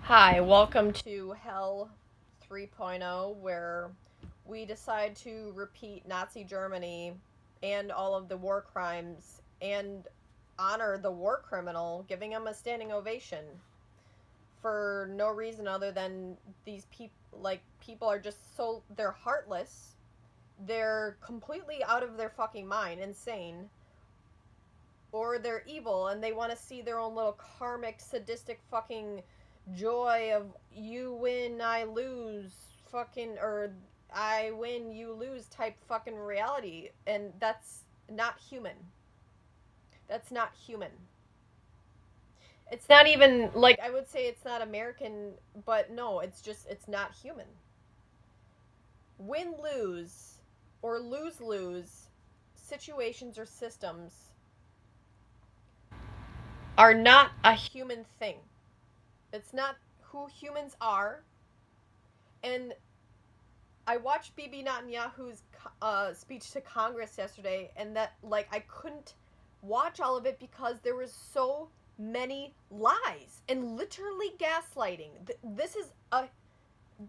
Hi, welcome to Hell 3.0, where we decide to repeat Nazi Germany and all of the war crimes and honor the war criminal, giving him a standing ovation for no reason other than these people are just they're heartless, they're completely out of their fucking mind, insane, or they're evil and they want to see their own little karmic sadistic fucking joy of you win I lose fucking, or I win you lose type fucking reality, and that's not human. That's not human. It's not even like, I would say it's not American, but no, it's not human. Win lose or lose lose situations or systems are not a human thing. It's not who humans are. And I watched Bibi Netanyahu's speech to Congress yesterday, and that, like, I couldn't watch all of it because there was so many lies and literally gaslighting. This is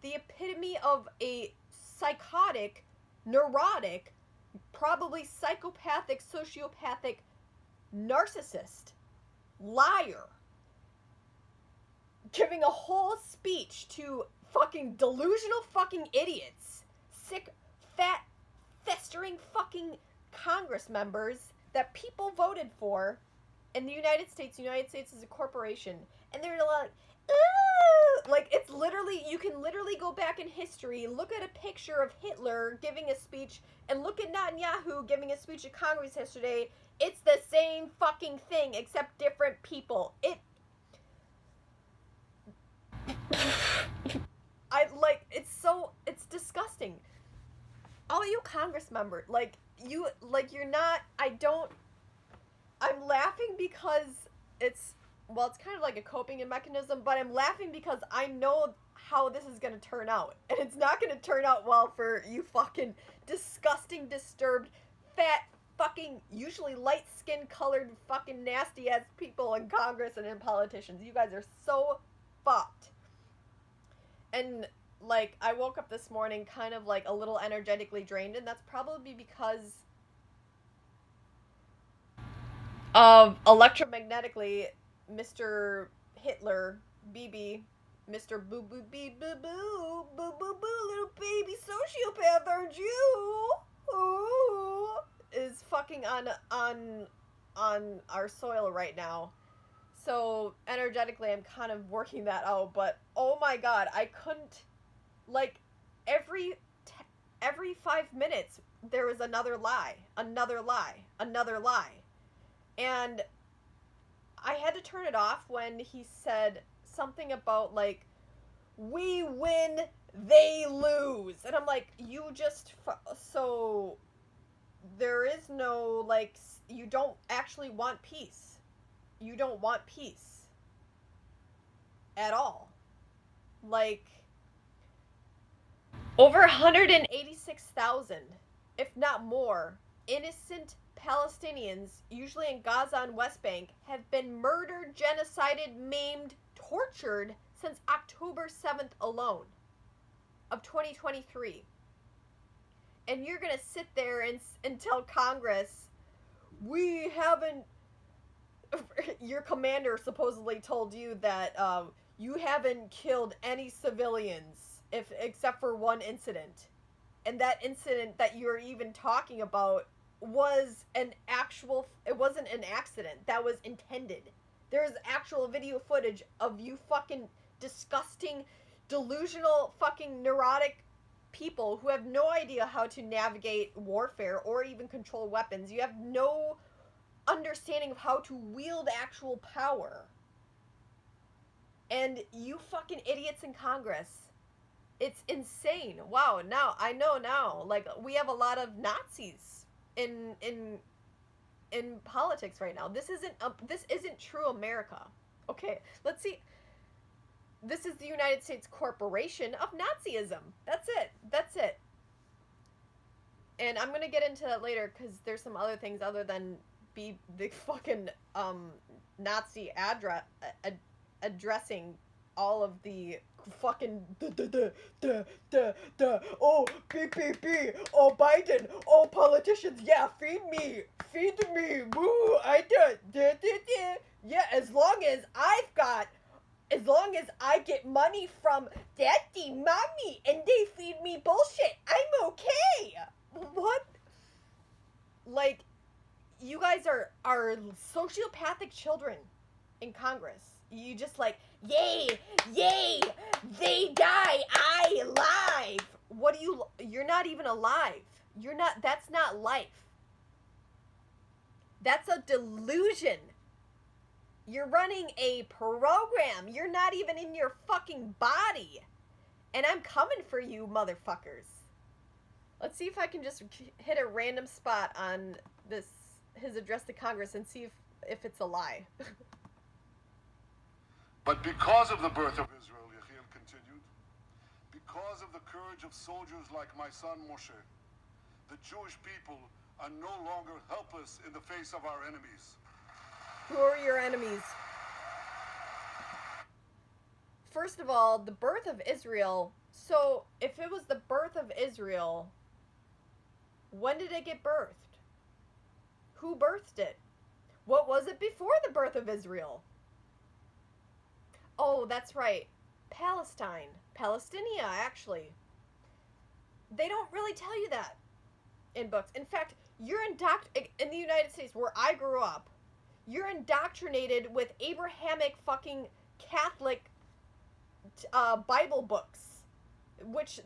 the epitome of a psychotic, neurotic, probably psychopathic, sociopathic narcissist, liar, giving a whole speech to fucking delusional fucking idiots, sick, fat, festering fucking Congress members that people voted for in the United States. The United States is a corporation, and they're like, ooh! Like, it's literally, you can literally go back in history, look at a picture of Hitler giving a speech, and look at Netanyahu giving a speech at Congress yesterday. It's the same fucking thing, except different people. It's disgusting. All you Congress members, you're not, I'm laughing because it's kind of like a coping mechanism, but I'm laughing because I know how this is gonna turn out. And it's not gonna turn out well for you fucking disgusting, disturbed, fat, fucking, usually light skin colored, fucking nasty ass people in Congress and in politicians. You guys are so fucked. And like, I woke up this morning kind of like a little energetically drained, and that's probably because of electromagnetically Mr. Hitler, BB, Mr. Boo Boo Bee Boo Boo Boo Boo Boo, little baby sociopath, aren't you? Ooh, is fucking on our soil right now. So energetically, I'm kind of working that out. But oh my god, I couldn't, like, every every 5 minutes there was another lie, another lie, another lie, and I had to turn it off when he said something about, like, we win, they lose, and I'm like, you just so there is no, like, you don't actually want peace. You don't want peace at all. Like, over 186,000, if not more, innocent Palestinians, usually in Gaza and West Bank, have been murdered, genocided, maimed, tortured since October 7th alone of 2023. And you're going to sit there and tell Congress, we haven't. Your commander supposedly told you that you haven't killed any civilians, if except for one incident, and that incident that you're even talking about was an actual, it wasn't an accident, that was intended. There's actual video footage of you fucking disgusting, delusional, fucking neurotic people who have no idea how to navigate warfare or even control weapons. You have no understanding of how to wield actual power. And you fucking idiots in Congress, it's insane. Wow, now I know now. Like, we have a lot of Nazis in politics right now. This isn't true America. Okay, let's see. This is the United States corporation of Nazism. That's it. That's it. And I'm gonna get into that later because there's some other things other than be the fucking Nazi addressing all of the fucking oh beep beep beep, oh Biden, oh politicians, yeah, feed me, woo, I do, yeah, as long as I get money from daddy, mommy, and they feed me bullshit, I'm okay. What? Like, you guys are sociopathic children in Congress. You just like, yay, they die, I alive. What do you're not even alive. That's not life. That's a delusion. You're running a program. You're not even in your fucking body. And I'm coming for you, motherfuckers. Let's see if I can just hit a random spot on his address to Congress and see if it's a lie. But because of the birth of Israel, Yechiel continued, because of the courage of soldiers like my son Moshe, the Jewish people are no longer helpless in the face of our enemies. Who are your enemies? First of all, the birth of Israel. So, if it was the birth of Israel, when did it get birthed? Who birthed it? What was it before the birth of Israel? Oh, that's right. Palestine. Palestinia, actually. They don't really tell you that in books. In fact, you're in the United States, where I grew up, you're indoctrinated with Abrahamic fucking Catholic Bible books, which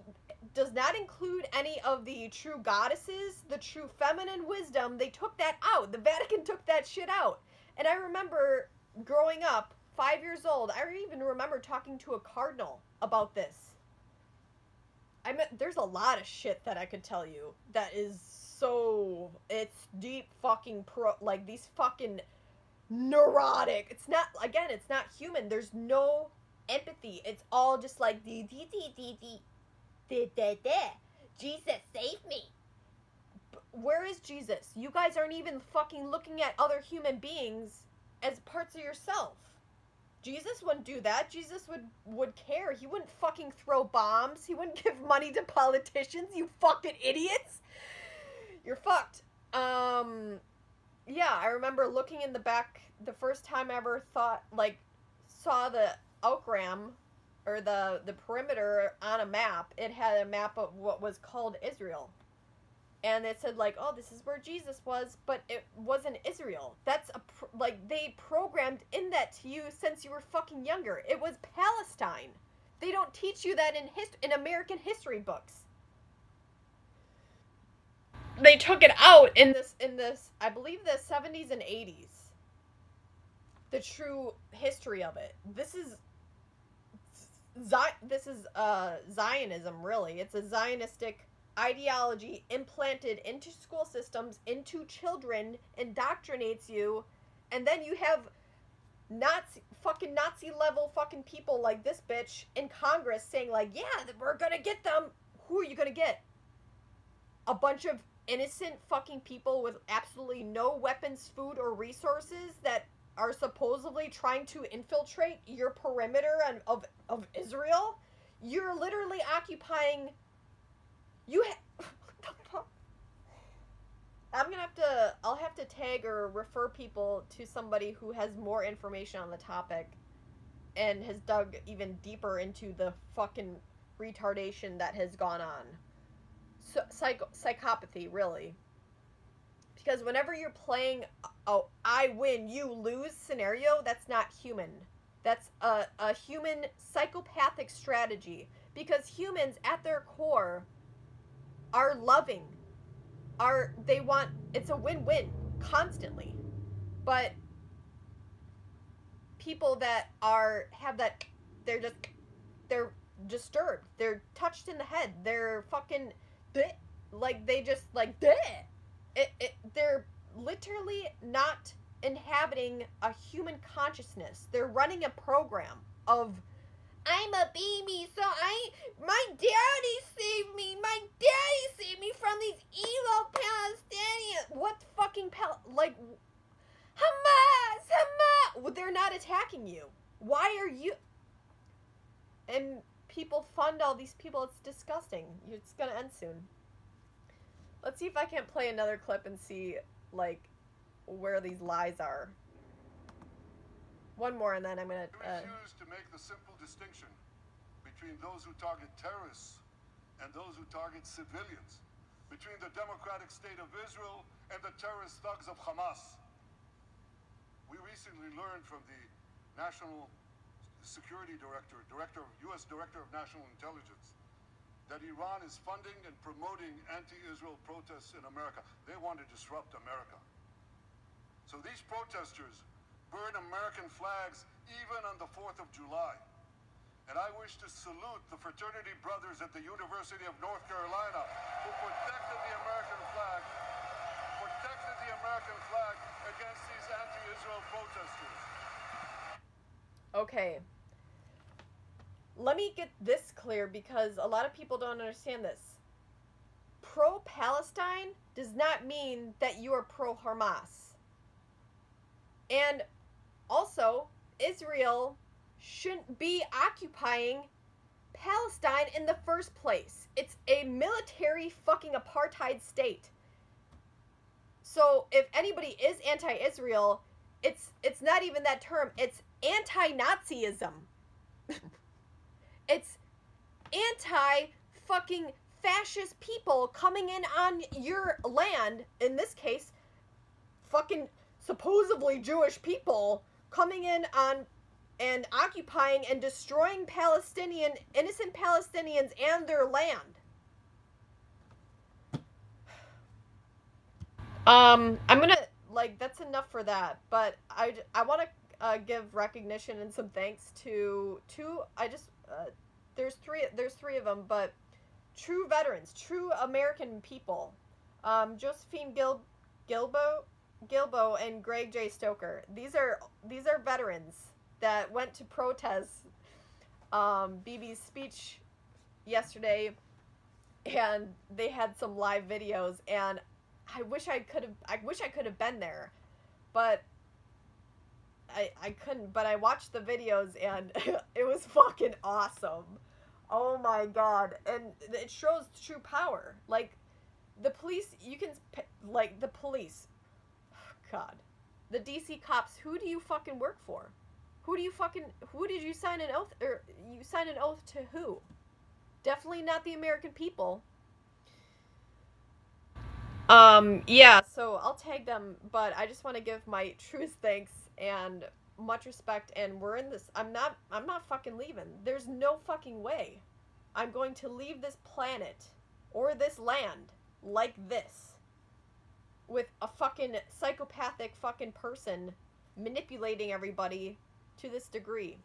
does not include any of the true goddesses, the true feminine wisdom. They took that out. The Vatican took that shit out. And I remember growing up, 5 years old, I even remember talking to a cardinal about this. There's a lot of shit that I could tell you that is it's deep fucking like these fucking neurotic. It's not human. There's no empathy. It's all just like Jesus save me. Where is Jesus? You guys aren't even fucking looking at other human beings as parts of yourself. Jesus wouldn't do that. Jesus would care. He wouldn't fucking throw bombs. He wouldn't give money to politicians. You fucking idiots. You're fucked. Yeah, I remember looking in the back the first time I ever saw the outgram or the perimeter on a map. It had a map of what was called Israel. And it said, like, oh, this is where Jesus was, but it wasn't Israel. That's they programmed in that to you since you were fucking younger. It was Palestine. They don't teach you that in American history books. They took it out in this, I believe, the 70s and 80s. The true history of it. This is Zionism, really. It's a Zionistic ideology implanted into school systems, into children, indoctrinates you, and then you have Nazi level fucking people like this bitch in Congress saying, like, yeah, we're gonna get them. Who are you gonna get? A bunch of innocent fucking people with absolutely no weapons, food, or resources that are supposedly trying to infiltrate your perimeter of Israel? You're literally occupying... what the fuck? I'll have to tag or refer people to somebody who has more information on the topic and has dug even deeper into the fucking retardation that has gone on. Psychopathy, really. Because whenever you're playing I win, you lose scenario, that's not human. That's a human psychopathic strategy. Because humans, at their core, are loving. It's a win-win, constantly. But people that they're disturbed. They're touched in the head. They're fucking... they're literally not inhabiting a human consciousness. They're running a program of, I'm a baby, so my daddy saved me. My daddy saved me from these evil Palestinians. What fucking Hamas. Well, they're not attacking you. Why are you? and people fund all these people. It's disgusting. It's gonna end soon. Let's see if I can't play another clip and see, like, where these lies are. One more and then I'm gonna... We refuse to make the simple distinction between those who target terrorists and those who target civilians, between the democratic state of Israel and the terrorist thugs of Hamas. We recently learned from the National Security Director, U.S. Director of National Intelligence, that Iran is funding and promoting anti-Israel protests in America. They want to disrupt America. So these protesters burn American flags even on the 4th of July. And I wish to salute the fraternity brothers at the University of North Carolina who protected the American flag against these anti-Israel protesters. Okay. Let me get this clear because a lot of people don't understand this. Pro-Palestine does not mean that you are pro-Hamas. And also, Israel shouldn't be occupying Palestine in the first place. It's a military fucking apartheid state. So if anybody is anti-Israel, it's not even that term. It's anti-Nazism. It's anti-fucking fascist people coming in on your land, in this case, fucking supposedly Jewish people coming in on and occupying and destroying innocent Palestinians and their land. I'm gonna, like, that's enough for that, but I want to give recognition and some thanks to there's three of them, but true veterans, true American people, Josephine Gilbo and Greg J. Stoker. These are veterans that went to protest Bibi's speech yesterday, and they had some live videos, and I wish I could have been there, but I couldn't. But I watched the videos, and it was fucking awesome. Oh my god. And it shows true power. Like, the police, God, the DC cops, who do you fucking work for? Who did you sign an oath, or you signed an oath to who? Definitely not the American people. Yeah, so I'll tag them, but I just want to give my truest thanks and much respect, and we're in this. I'm not fucking leaving. There's no fucking way I'm going to leave this planet or this land like this with a fucking psychopathic fucking person manipulating everybody to this degree.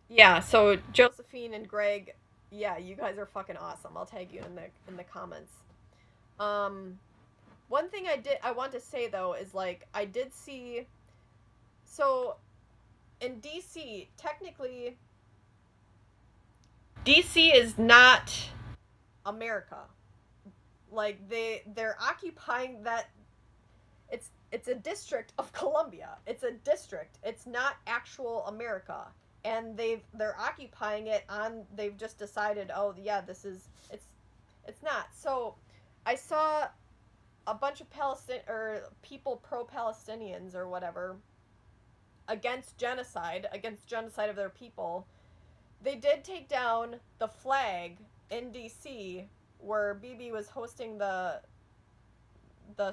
Yeah, so Josephine and Greg, yeah, you guys are fucking awesome. I'll tag you in the comments. One thing I want to say though is, like, I did see, so in DC, technically DC is not America. Like, they're occupying that. It's a district of Columbia. It's a district. It's not actual America. And they're occupying it on, they've just decided, oh yeah, it's not. So I saw a bunch of people pro-Palestinians or whatever against genocide of their people. They did take down the flag in DC where Bibi was hosting the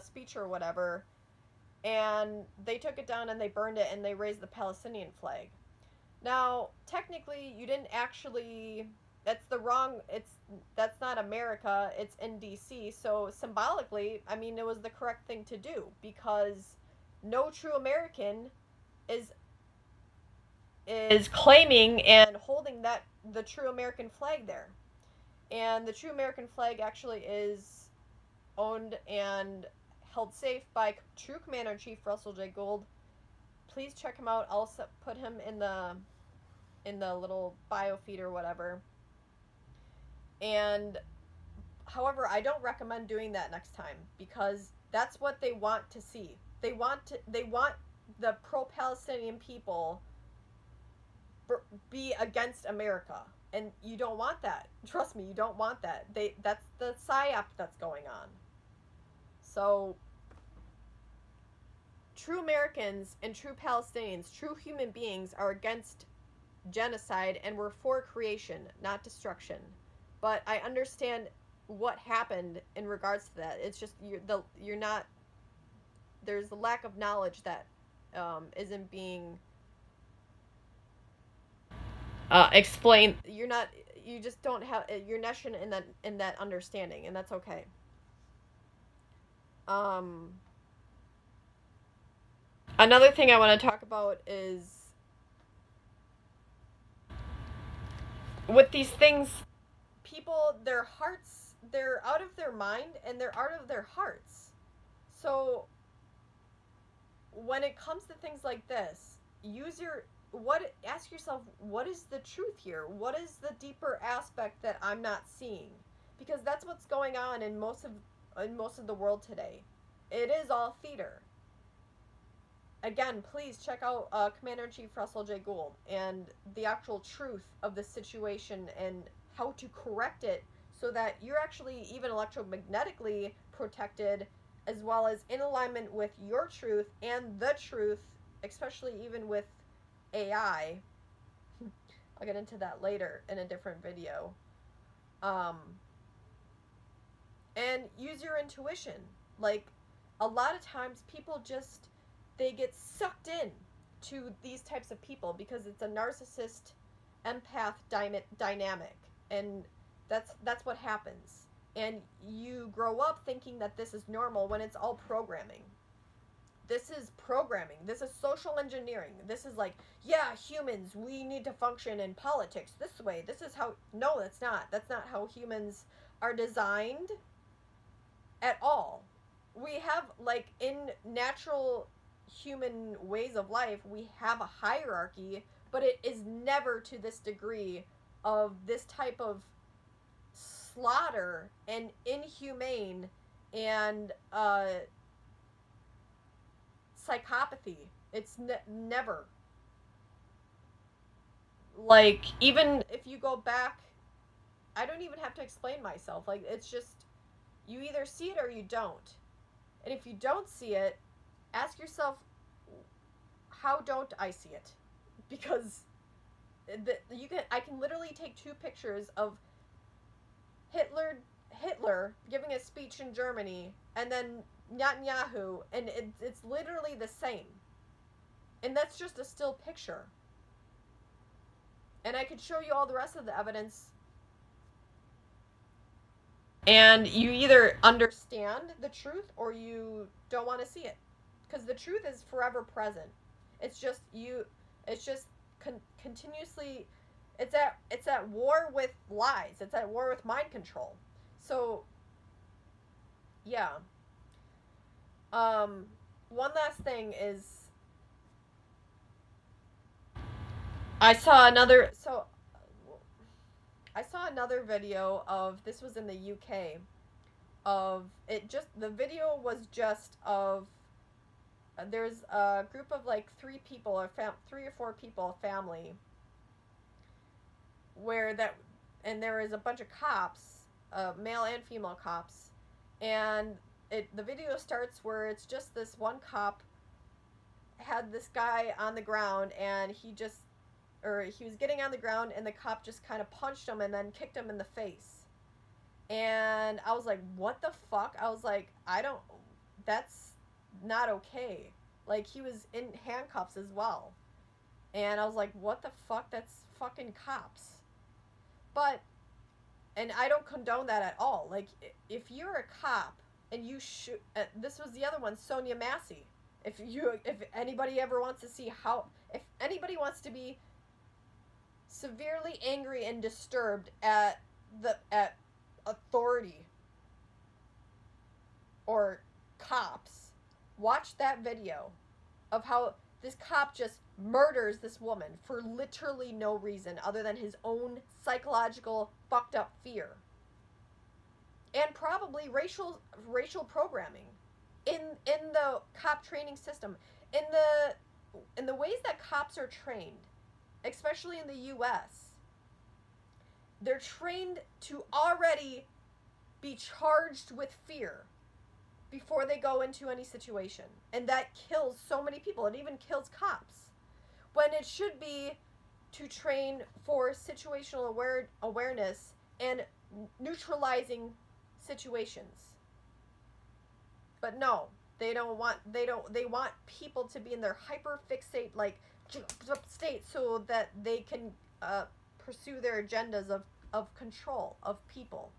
speech or whatever, and they took it down and they burned it and they raised the Palestinian flag. Now, technically, you didn't actually, that's not America, it's in DC, so symbolically, I mean, it was the correct thing to do, because no true American is claiming and holding the true American flag there. And the true American flag actually is owned and held safe by True Commander-in-Chief Russell J. Gould. Please check him out. I'll put him in the little bio feed or whatever. And however, I don't recommend doing that next time, because that's what they want to see. They want the pro-Palestinian people be against America. And you don't want that. Trust me, you don't want that. That's the psyop that's going on. So true Americans and true Palestinians, true human beings, are against genocide, and we're for creation, not destruction. But I understand what happened in regards to that. It's just you're not. There's a lack of knowledge that isn't being explained. You're not. You just don't have. You're nescient in that understanding, and that's okay. Another thing I want to talk about is with these things, people, their hearts, they're out of their mind and they're out of their hearts. So when it comes to things like this, ask yourself, what is the truth here? What is the deeper aspect that I'm not seeing? Because that's what's going on in most of the world today. It is all theater. Again, please check out Commander-in-Chief Russell J. Gould and the actual truth of the situation and how to correct it so that you're actually even electromagnetically protected, as well as in alignment with your truth and the truth, especially even with AI. I'll get into that later in a different video. And use your intuition. Like, a lot of times people just, they get sucked in to these types of people because it's a narcissist empath dynamic, and that's what happens. And you grow up thinking that this is normal when it's all programming. This is programming. This is social engineering. This is like, yeah, humans, we need to function in politics this way. This is how. No, that's not. That's not how humans are designed at all. We have, like, in natural human ways of life, we have a hierarchy, but it is never to this degree of this type of slaughter and inhumane and psychopathy. It's never. Like, even if you go back, I don't even have to explain myself. Like, it's just, you either see it or you don't. And if you don't see it, ask yourself, how don't I see it? Because I can literally take two pictures of Hitler giving a speech in Germany, and then Netanyahu, and it's literally the same. And that's just a still picture. And I could show you all the rest of the evidence. And you either understand the truth or you don't want to see it. Because the truth is forever present. It's just continuously, it's at war with lies. It's at war with mind control. So, yeah. One last thing is, I saw another video of, this was in the UK, of it. Just, the video was just of, there's a group of like 3 or 4 people, a family, and there is a bunch of cops, male and female cops, and the video starts where it's just this one cop had this guy on the ground, and he was getting on the ground, and the cop just kind of punched him and then kicked him in the face. And I was like, what the fuck? I was like, that's not okay. Like, he was in handcuffs as well. And I was like, what the fuck? That's fucking cops. And I don't condone that at all. Like, if you're a cop and you shoot, this was the other one, Sonia Massey. If anybody ever wants to see if anybody wants to be severely angry and disturbed at authority or cops, watch that video of how this cop just murders this woman for literally no reason other than his own psychological fucked up fear and probably racial programming. in the cop training system, in the ways that cops are trained, especially in the US, they're trained to already be charged with fear before they go into any situation. And that kills so many people. It even kills cops. When it should be to train for situational awareness and neutralizing situations. But no, they want people to be in their hyper fixate like state so that they can pursue their agendas of control of people.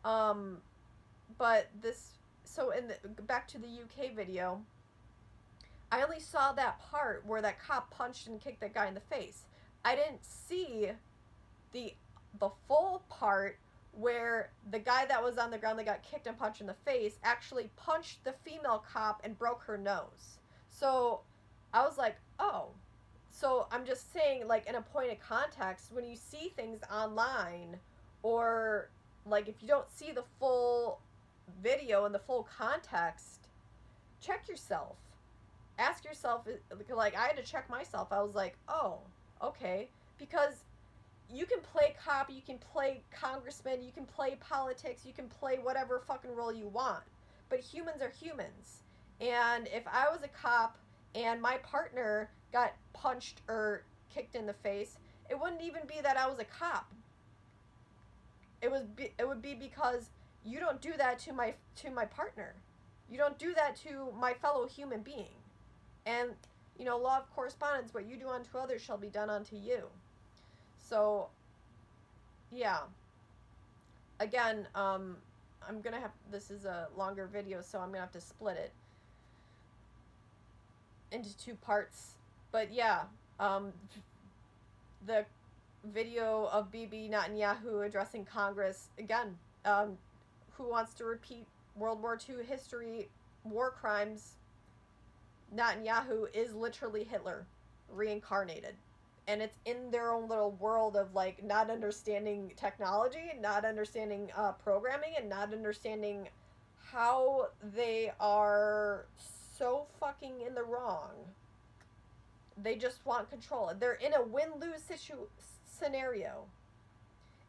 But this, so back to the UK video, I only saw that part where that cop punched and kicked that guy in the face. I didn't see the full part where the guy that was on the ground that got kicked and punched in the face actually punched the female cop and broke her nose. So I was like, oh. So I'm just saying, like, in a point of context, when you see things online, or like if you don't see the full video and the full context, check yourself. Ask yourself, like, I had to check myself. I was like, oh, okay. Because you can play cop, you can play congressman, you can play politics, you can play whatever fucking role you want. But humans are humans. And if I was a cop and my partner got punched or kicked in the face, it wouldn't even be that I was a cop. It would be because you don't do that to my partner. You don't do that to my fellow human being. And, you know, law of correspondence, what you do unto others shall be done unto you. So, yeah. Again, I'm going to have, this is a longer video, so I'm going to have to split it into 2 parts. But yeah, the video of Bibi Netanyahu addressing Congress, again, who wants to repeat World War II history, war crimes. Netanyahu is literally Hitler reincarnated. And it's in their own little world of, like, not understanding technology, not understanding programming, and not understanding how they are so fucking in the wrong. They just want control. They're in a win-lose scenario.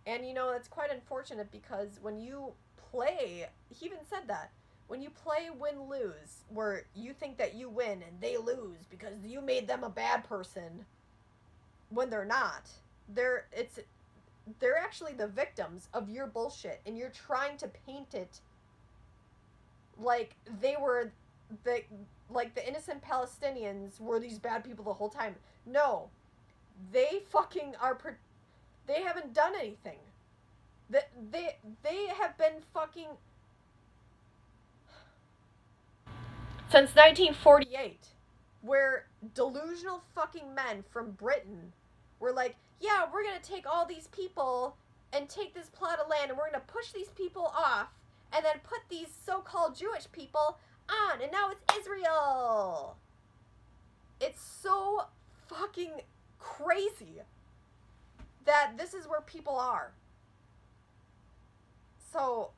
And, you know, it's quite unfortunate because when you play, he even said that, when you play win-lose, where you think that you win and they lose because you made them a bad person, when they're not, they're actually the victims of your bullshit, and you're trying to paint it like they were the innocent Palestinians were these bad people the whole time. No, they fucking are. They haven't done anything. They have been fucking since 1948, where delusional fucking men from Britain were like, yeah, we're gonna take all these people and take this plot of land and we're gonna push these people off and then put these so-called Jewish people on, and now it's Israel. It's so fucking crazy that this is where people are. So,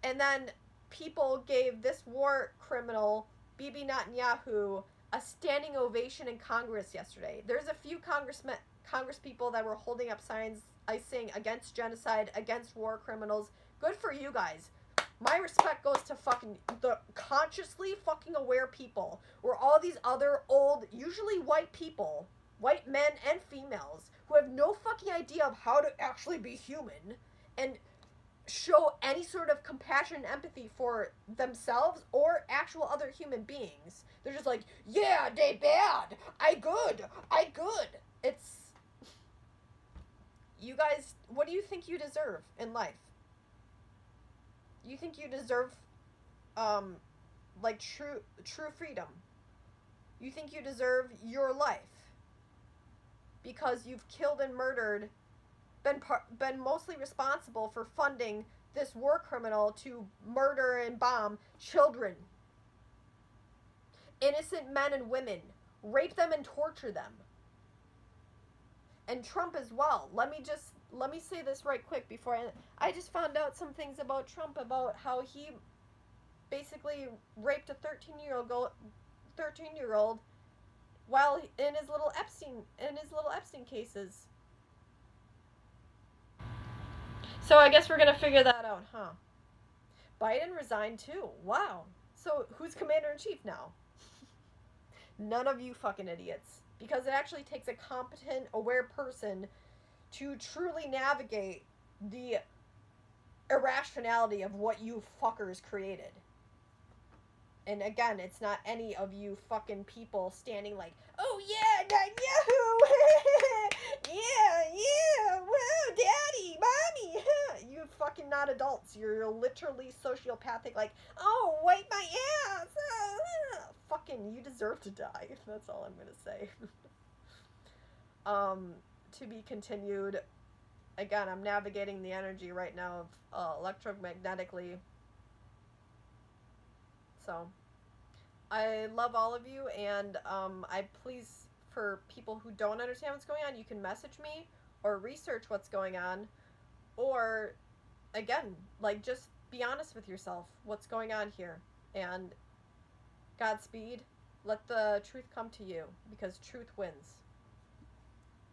and then people gave this war criminal, Bibi Netanyahu, a standing ovation in Congress yesterday. There's a few congresspeople that were holding up signs saying against genocide, against war criminals. Good for you guys. My respect goes to fucking the consciously fucking aware people, where all these other old, usually white people, white men and females, who have no fucking idea of how to actually be human and show any sort of compassion and empathy for themselves or actual other human beings. They're just like, yeah, they bad. I good. It's, you guys, what do you think you deserve in life? You think you deserve, like, true freedom? You think you deserve your life because you've killed and murdered, been mostly responsible for funding this war criminal to murder and bomb children, innocent men and women, rape them and torture them. And Trump as well. Let me say this right quick before I just found out some things about Trump, about how he basically raped a 13-year-old while in his little Epstein cases. So I guess we're gonna figure that out, huh? Biden resigned too. Wow. So who's commander in chief now? None of you fucking idiots. Because it actually takes a competent, aware person to truly navigate the irrationality of what you fuckers created. And again, it's not any of you fucking people standing like, oh yeah, Yahoo! yeah, whoa, daddy, mommy, you fucking not adults. You're literally sociopathic, like, oh, wipe my ass. Fucking, you deserve to die. That's all I'm gonna say. To be continued. Again, I'm navigating the energy right now of electromagnetically. So, I love all of you, and I please, for people who don't understand what's going on, you can message me or research what's going on, or again, like, just be honest with yourself. What's going on here? And Godspeed. Let the truth come to you, because truth wins.